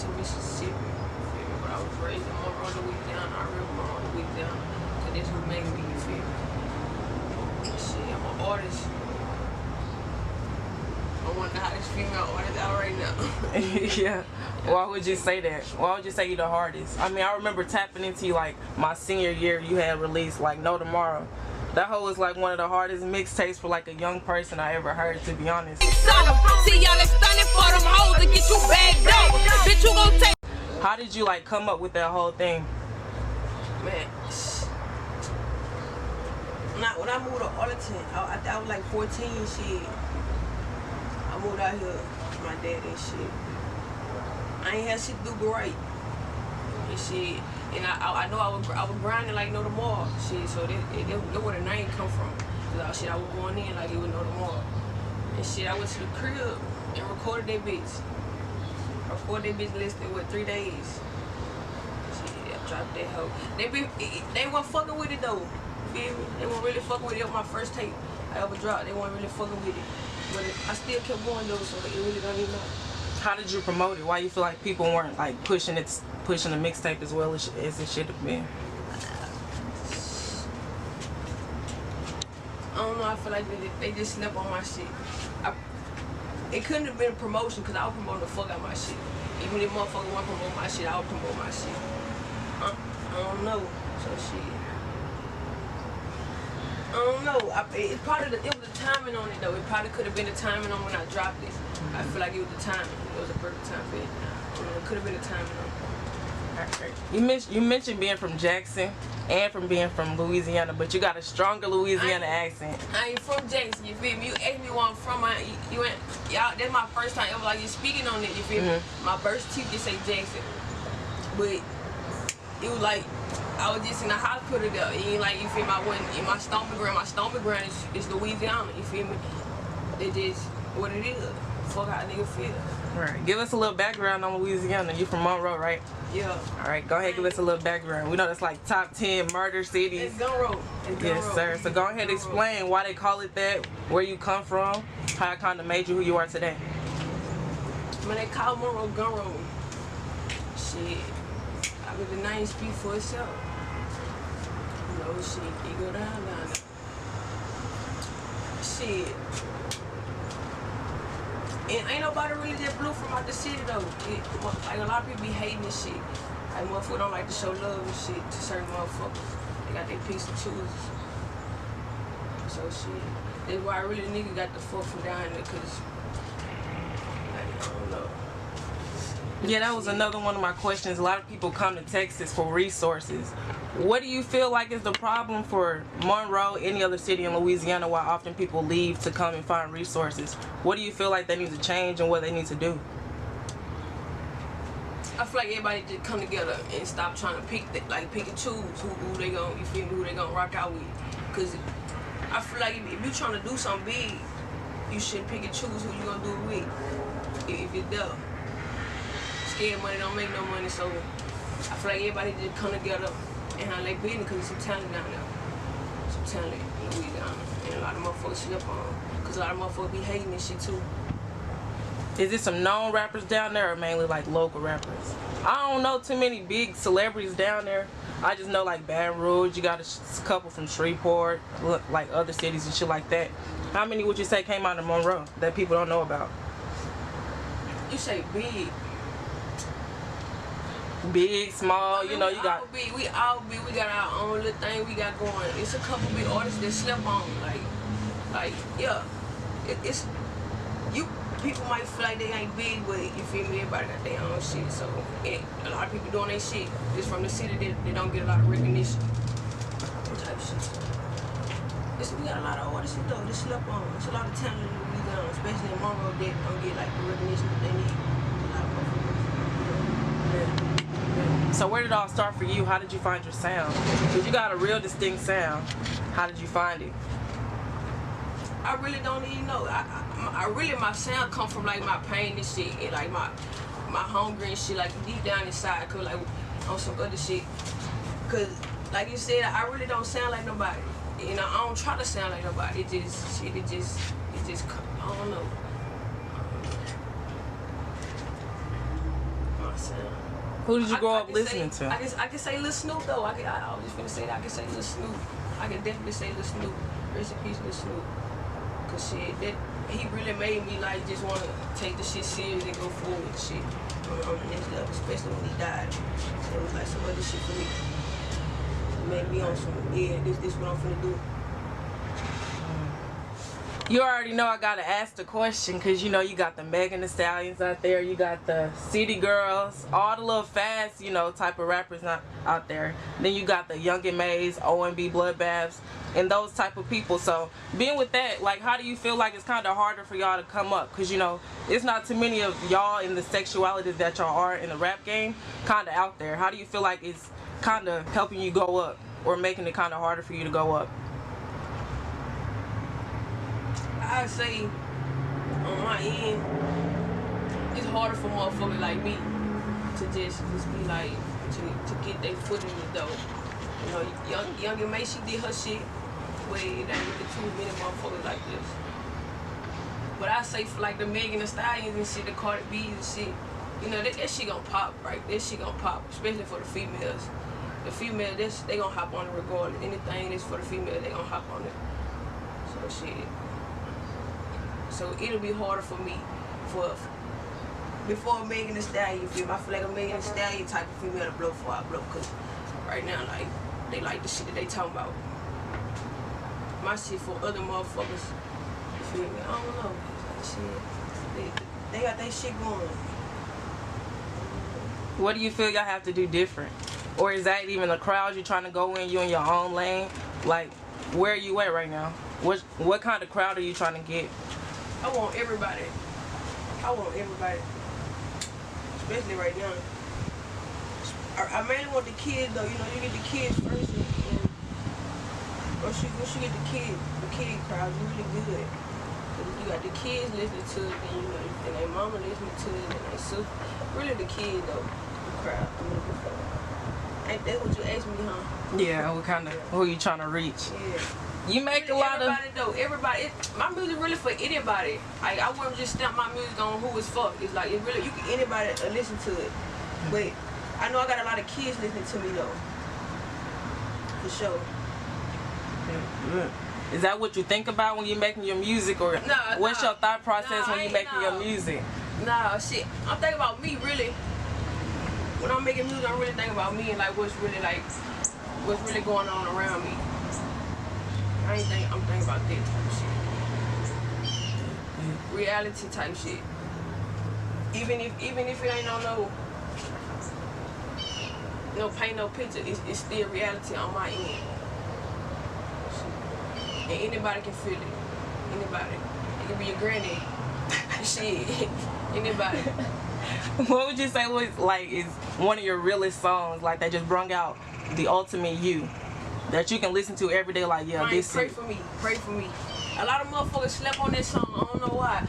Jackson, Mississippi. You feel me? But I was raised in Monroe, Louisiana. I real Monroe, Louisiana. Cause that's who made me, you feel me? Shit, I'm an artist. I want the hottest female artist out right now. Yeah. Why would you say that? Why would you say you're the hardest? I mean, I remember tapping into you like my senior year. You had released like No Tomorrow. That hoe was like one of the hardest mixtapes for like a young person I ever heard, to be honest. See y'all stunning for them hoes to get you bagged up. Bitch, you gon' take. How did you like come up with that whole thing? Man, when I moved to Arlington, I was like 14, shit. I moved out here with my dad and shit. I ain't had shit to do but right. And shit. And I know I was grinding like No Tomorrow. Shit, so that where the name come from. Cause shit, I was going in like it was No Tomorrow. And shit, I went to the crib and recorded that bitch. I recorded that bitch listed with 3 days. Shit, I dropped that hoe. They weren't fucking with it though. Feel me? They weren't really fucking with it. It was my first tape I ever dropped. They weren't really fucking with it. But I still kept going though, so it really don't even matter. How did you promote it? Why you feel like people weren't like pushing the mixtape as well as it should have been? I don't know. I feel like they just slept on my shit. It couldn't have been a promotion because I was promoting the fuck out my shit. Even if motherfuckers want to promote my shit, I would promote my shit. I don't know. So shit. I don't know. It was the timing on it though. It probably could have been the timing on when I dropped it. I feel like it was the timing. It was a perfect time for it. It could have been the timing on it. You mentioned being from Jackson and from being from Louisiana, but you got a stronger Louisiana accent. I ain't from Jackson, you feel me? You asked me where I'm from, y'all, that's my first time ever like you speaking on it, you feel me? My birth certificate say Jackson. But it was like I was just in the hospital there. It ain't like, you feel me, I wasn't in my stomping ground. My stomping ground is Louisiana, you feel me? It just what it is. Fuck how a nigga feel. Right. Give us a little background on Louisiana. You from Monroe, right? Yeah. All right, go ahead, give us a little background. We know that's like top 10 murder cities. It's Monroe. Yes, sir. So go ahead, explain why they call it that, where you come from, how it kind of made you who you are today. Man, they call Monroe Gunroe. Shit. I mean, the name speak for itself. You know, shit, you go down there. Shit. And ain't nobody really just blew from out the city though. Like a lot of people be hating this shit. Like motherfuckers don't like to show love and shit to certain motherfuckers. They got their piece of choose. So shit. That's why really nigga got the fuck from down there, cause I don't know. Yeah, that was another one of my questions. A lot of people come to Texas for resources. What do you feel like is the problem for Monroe, any other city in Louisiana, why often people leave to come and find resources? What do you feel like they need to change and what they need to do? I feel like everybody just come together and stop trying to pick and choose who they gonna, you feel me, who they gonna rock out with. Cause I feel like if you trying to do something big, you should pick and choose who you gonna do it with. If you're there. Scared money don't make no money, so I feel like everybody just come together and handle their business because there's some talent down there. Some talent in Louisiana. And a lot of motherfuckers slip on. Because a lot of motherfuckers be hating this shit too. Is it some known rappers down there or mainly like local rappers? I don't know too many big celebrities down there. I just know like Baton Rouge, you got a couple from Shreveport, like other cities and shit like that. How many would you say came out of Monroe that people don't know about? You say big. Big, small, you know, you got... We all big. We got our own little thing we got going. It's a couple big artists that slept on. Like yeah. It's... People might feel like they ain't big, but you feel me? Everybody got their own shit. So, a lot of people doing their shit. Just from the city, they don't get a lot of recognition. Type shit. We got a lot of artists though, they slept on. There's a lot of talent in Louisiana, especially in Monroe, that don't get like the recognition that they need. A lot of motherfuckers. So where did it all start for you? How did you find your sound? Because you got a real distinct sound. How did you find it? I really don't even know. My sound come from like my pain and shit, and like my hunger and shit, like deep down inside, cause like on some other shit. Cause like you said, I really don't sound like nobody. You know, I don't try to sound like nobody. It just, I don't know. My Who did you grow up listening to? I can say Lil Snoop though. I was just gonna say that. I can say Lil Snoop. I can definitely say Lil Snoop. Rest in peace, Lil Snoop. Cause shit, that he really made me like just wanna take the shit serious and go forward with shit on the next level, especially when he died. So it was like some other shit for me. It made me on some, yeah, this what I'm finna do. You already know I gotta ask the question, cause you know you got the Megan Thee Stallions out there, you got the City Girls, all the little fast, you know, type of rappers out there. Then you got the Young and Mays, OMB Bloodbaths, and those type of people. So being with that, like, how do you feel like it's kind of harder for y'all to come up? Cause you know it's not too many of y'all in the sexuality that y'all are in the rap game, kind of out there. How do you feel like it's kind of helping you go up, or making it kind of harder for you to go up? I say on my end, it's harder for motherfuckers like me to just be like to get their foot in the door. You know, Young and May, she did her shit, but it ain't really too many motherfuckers like this. But I say for like the Megan Thee Stallions and shit, the Cardi B's and shit, you know, that shit gonna pop, right? That shit gonna pop, especially for the females. The female, they gonna hop on it regardless. Anything that's for the female, they gonna hop on it. So shit. So it'll be harder for me before Megan Thee Stallion, you feel me? I feel like a Megan Thee Stallion type of female to blow before I blow, cause right now, like, they like the shit that they talking about. My shit for other motherfuckers, you feel me? I don't know. Like, shit, they got their shit going. What do you feel y'all have to do different? Or is that even the crowd you're trying to go in, you in your own lane? Like, where are you at right now? What kind of crowd are you trying to get? I want everybody. Especially right now. I mainly want the kids though, you know, you get the kids first and once you get the kid crowd, it's really good. Cause you got the kids listening to it, and you know, and their mama listening to it, and their sister. Really the kids though, the crowd. Ain't that what you asked me, huh? Yeah, who you trying to reach? Yeah. You make a lot of... Everybody, my music really for anybody. Like, I wouldn't just stamp my music on who it's for. It's like, anybody listen to it. But I know I got a lot of kids listening to me though. For sure. Is that what you think about when you're making your music, or what's your thought process when you're making your music? Nah, shit. I'm thinking about me, really. When I'm making music, I'm really thinking about me and like what's really going on around me. I'm thinking about that type of shit. Reality type shit. Even if it ain't no paint, no picture, it's still reality on my end. And anybody can feel it. Anybody. It can be your granny. Shit. Anybody. What would you say is one of your realest songs, like, that just brung out the ultimate you, that you can listen to every day, like, yeah, this pray for me. A lot of motherfuckers slept on this song, I don't know why.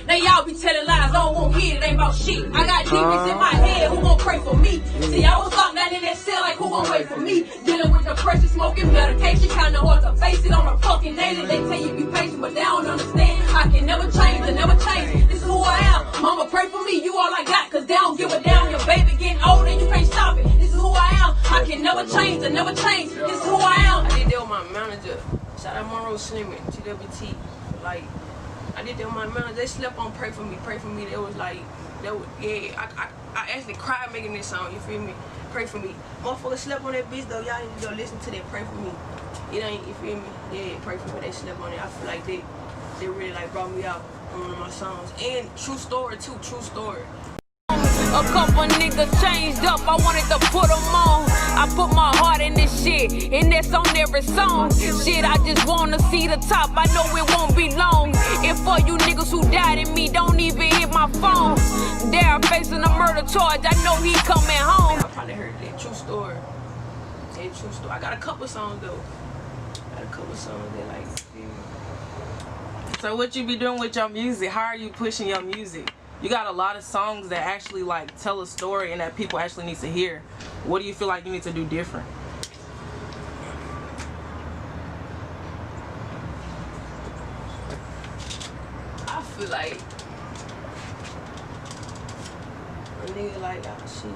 Now y'all be telling lies, I don't want to hear it, ain't about shit. I got demons in my head, who gon' pray for me? See, I was locked down in that cell, like, who gon' wait for me? Dealing with depression, smoking medication, kinda hard to face it on a fucking daily. They tell you be patient, but they don't understand. I can never change, this is who I am. Mama, pray for me, you all I got, cause they don't give a damn. Your baby getting old and you can't stop it. This is who I am. I can never change, this is who I am. I did that with my manager. Shout out Monroe Slimming, GWT. Like, I did that with my manager. They slept on pray for me. It was like, I actually cried making this song, you feel me? Pray for me. Motherfuckers slept on that bitch though. Y'all need to go listen to that, pray for me. It ain't, you feel me? Yeah, pray for me. They slept on it. I feel like they really like brought me out on one of my songs. And true story too, true story. A couple niggas changed up, I wanted to put them on. I put my heart in this shit, and that's on every song. Shit, I just wanna see the top, I know it won't be long. And for you niggas who died in me, don't even hit my phone. They're facing a murder charge, I know he coming home. I probably heard that, true story. Yeah, true story. I got a couple songs though. That like, yeah. So what you be doing with your music? How are you pushing your music? You got a lot of songs that actually like tell a story and that people actually need to hear. What do you feel like you need to do different? I feel like A nigga like, oh shit.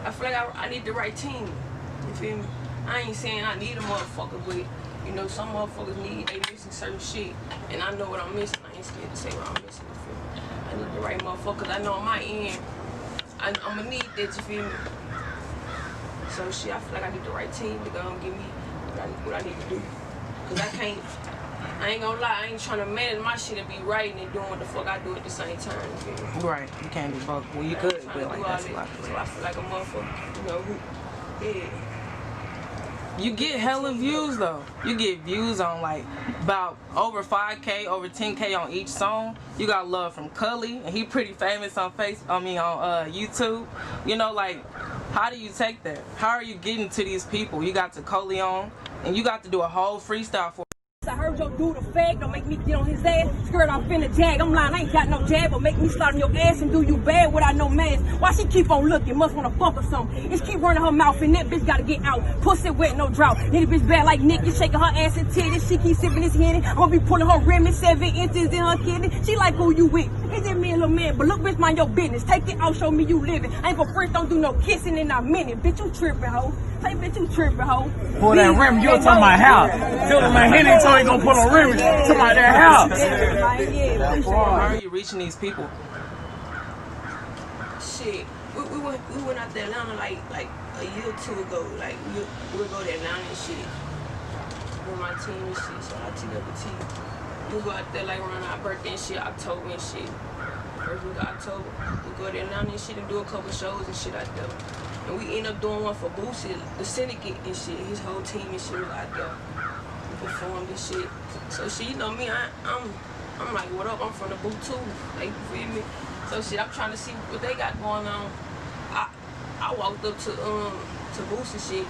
I feel like I need the right team. You feel me? I ain't saying I need a motherfucker, but you know, some motherfuckers they missing certain shit. And I know what I'm missing. I ain't scared to say what I'm missing, you feel me? I need the right motherfucker. I know on my end, I'ma need that, you feel me? So shit, I feel like I need the right team to go and give me what I need to do. Cause I ain't gonna lie, I ain't trying to manage my shit and be right and doing what the fuck I do at the same time, you feel me? Right, you can't do both. Well, you could, but like that's a lot. So I feel like a motherfucker, you know, yeah. You get hella views though. You get views on like about over 5K, over 10K on each song. You got love from Cully, and he pretty famous on on YouTube. You know, like, how do you take that? How are you getting to these people? You got to Coleon, and you got to do a whole freestyle for. I heard your dude a fag, don't make me get on his ass. Skirt off in the jag, I'm lying, I ain't got no jag, but make me start on your ass and do you bad without no mask. Why she keep on looking? Must wanna fuck or something. It's keep running her mouth and that bitch gotta get out. Pussy wet, no drought. Need a bitch bad like Nicky, shaking her ass and titties. She keep sipping this Henny. I'm gonna be pulling her rim 7 inches in her kidney. She like who you with? It's just me and little man, but look, bitch, mind your business. Take it out, show me you living. I ain't for first, don't do no kissing in a minute. Bitch, you tripping, hoe. Say, bitch, you tripping, hoe. Pull that rim, you talking about house. Feeling my Henny told he gonna put on rim. Talking about that house. How are you reaching these people? Shit, we went out to Atlanta like a year or two ago. Like we'll go to Atlanta and shit with my team and shit. So I team up the team. We go out there like around our birthday and shit, October and shit. First week of October, we go to Atlanta and shit and do a couple shows and shit out there. And we end up doing one for Boosie, the syndicate and shit. His whole team and shit was out there. We performed and shit. So shit, you know me, I'm like, what up? I'm from the boot too. Like, you feel me? So shit, I'm trying to see what they got going on. I walked up to Boosie shit.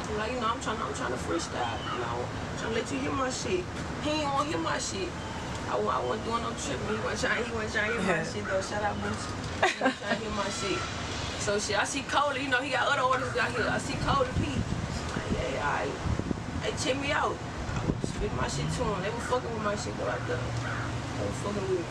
I'm like, you know, I'm trying to freestyle. You know, trying to let you hear my shit. He ain't want to hear my shit. I wasn't doing no tripping. He wasn't trying to hear my shit though. Shout out Boosie. He wasn't trying to hear my shit. So shit, I see Cody, you know, he got other artists out here. I see Cody P. Like, yeah, alright. Hey, check me out. I would spit my shit to him. They were fucking with my shit though out there. They were fucking with me.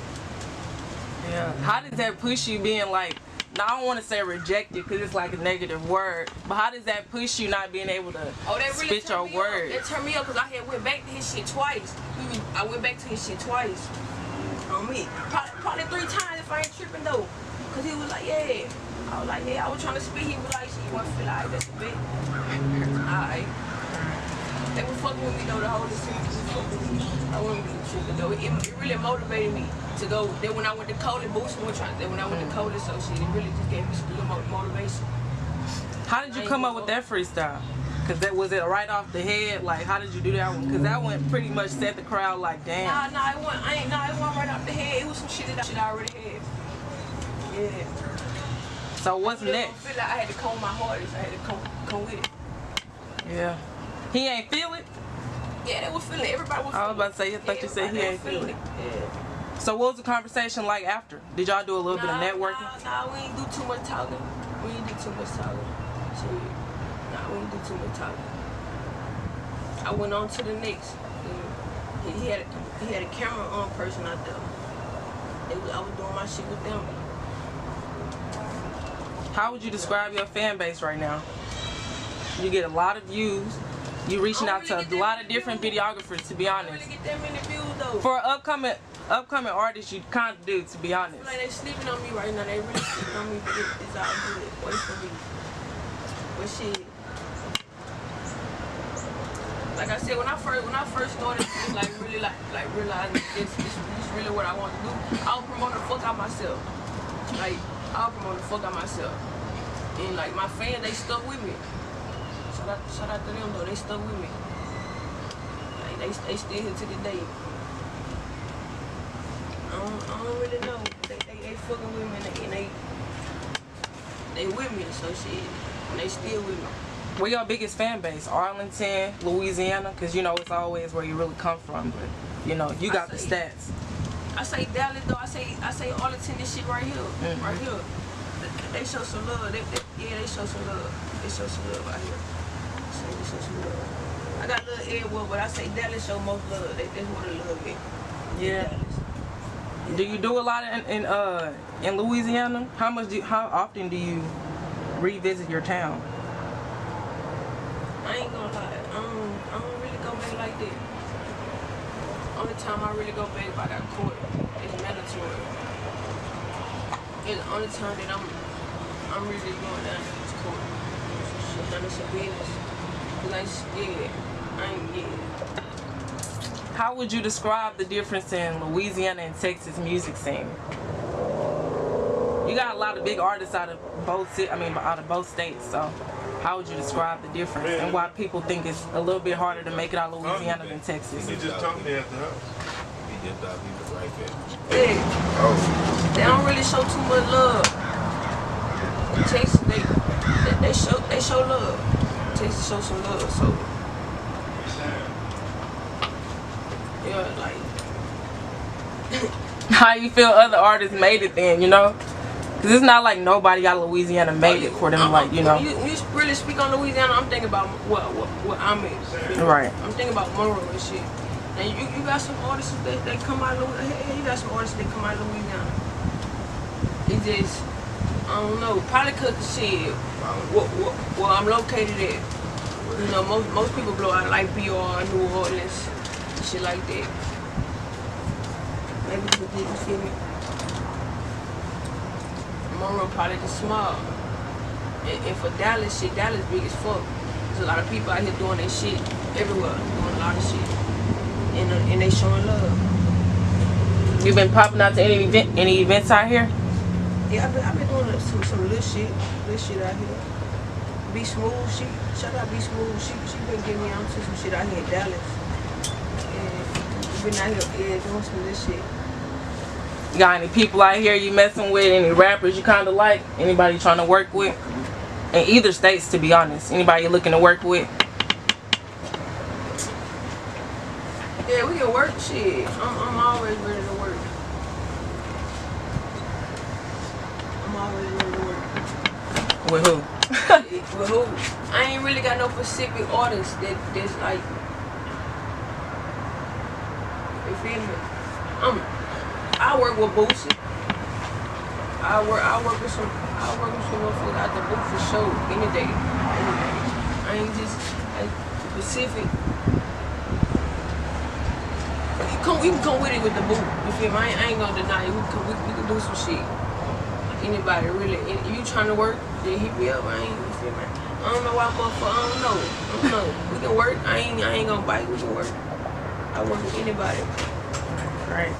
Yeah. How does that push you being like, now I don't want to say rejected because it's like a negative word, but how does that push you not being able to spit your words? It turned me up because I had went back to his shit twice. I went back to his shit twice. On me. Probably 3 times if I ain't tripping though. Because he was like, yeah. I was like, yeah, I was trying to speak. He was like, shit, you want to feel like that's a bit. Alright. They were fucking with me though the whole season. I wasn't really tripping though. It really motivated me to go. Then when I went to Cody, Boosie was trying. Then when I went to Cody, so shit, it really just gave me some good motivation. How did you come up with that freestyle? Cause was it right off the head? Like, how did you do that one? Cause that one pretty much set the crowd like, damn. Nah, it wasn't right off the head. It was some shit that I already had. Yeah. So what's next? I feel like I had to comb my hardest. I had to come with it. Yeah. He ain't feel it? Yeah, they was feeling it. Everybody was feeling it. I was about to say, I thought you said he ain't feel it. Yeah. So what was the conversation like after? Did y'all do a little bit of networking? Nah, we ain't do too much talking. We ain't do too much talking. Shit. Nah, we ain't do too much talking. I went on to the next. He had a camera person out there. I was doing my shit with them. How would you describe your fan base right now? You get a lot of views. You reaching out to a lot of different videographers, to be honest. I don't really get that many views though. For upcoming artists, you kind of do, to be honest. I feel like they sleeping on me right now. They really sleeping on me, but it's all good. Wait for me. But shit. Like I said, when I first started, like really realizing this really what I want to do. I was promoting the fuck out myself. Like I was promoting the fuck out myself. And like my fans, they stuck with me. Shout out to them though, they stuck with me. Like they still here to this day. I don't really know. They fucking with me and they with me, so shit. And they still with me. Where your biggest fan base? Arlington, Louisiana? Because you know it's always where you really come from, but you know, you got the stats. I say Dallas though, I say Arlington, this shit right here. Mm-hmm. Right here. They show some love. They show some love. They show some love out here. They show some love. I got a little everywhere, but I say Dallas show most love. That's where the love is. Yeah. Dallas. Do you do a lot in Louisiana? How often do you revisit your town? I ain't gonna lie, I don't really go back like that. Only time I really go back by that court is mandatory. It's the only time that I'm really going down to this court. Shit, none of some business. Cause I ain't scared. I ain't scared. How would you describe the difference in Louisiana and Texas music scene? You got a lot of big artists out of both states, so how would you describe the difference and why people think it's a little bit harder to make it out of Louisiana than Texas? He just told me at the house. He just thought he was right there. Yeah. Oh. They don't really show too much love. Texas, they show love. Texas show some love, so yeah, like. How you feel other artists made it then, you know? Cause it's not like nobody out of Louisiana made it for them, like, you know. You really speak on Louisiana, I'm thinking about what I'm in. Right. I'm thinking about Monroe and shit. And you got some artists that come out of Louisiana. You got some artists that come out of Louisiana. It just, I don't know. Probably cause shit, where I'm located at. You know, most people blow out like BR, New Orleans, shit like that. Maybe you feel me? Monroe probably just small. And for Dallas, shit, Dallas big as fuck. There's a lot of people out here doing their shit everywhere, doing a lot of shit. And they showing love. You been popping out to any events out here? Yeah, I've been doing some little shit out here. Be Smooth, shout out Be Smooth, she been getting me on to some shit out here in Dallas. And we been out here doing some little shit. You got any people out here you messing with? Any rappers you kind of like? Anybody you trying to work with? In either states, to be honest. Anybody you looking to work with? Yeah, we can work shit. I'm always ready to work. I'm always ready to work. With who? With who? I ain't really got no specific artist that's like. You feel me? I work with Boosie. I work with some motherfuckers out the booth for sure. Any day. I ain't just like specific. You can come with it with the booth. You feel me? I ain't gonna deny it. We can do some shit. Anybody really? If you trying to work, then hit me up. I ain't. You feel me? I don't know why motherfucker. I don't know. We can work. I ain't gonna bite. We can work. I work with anybody. Right.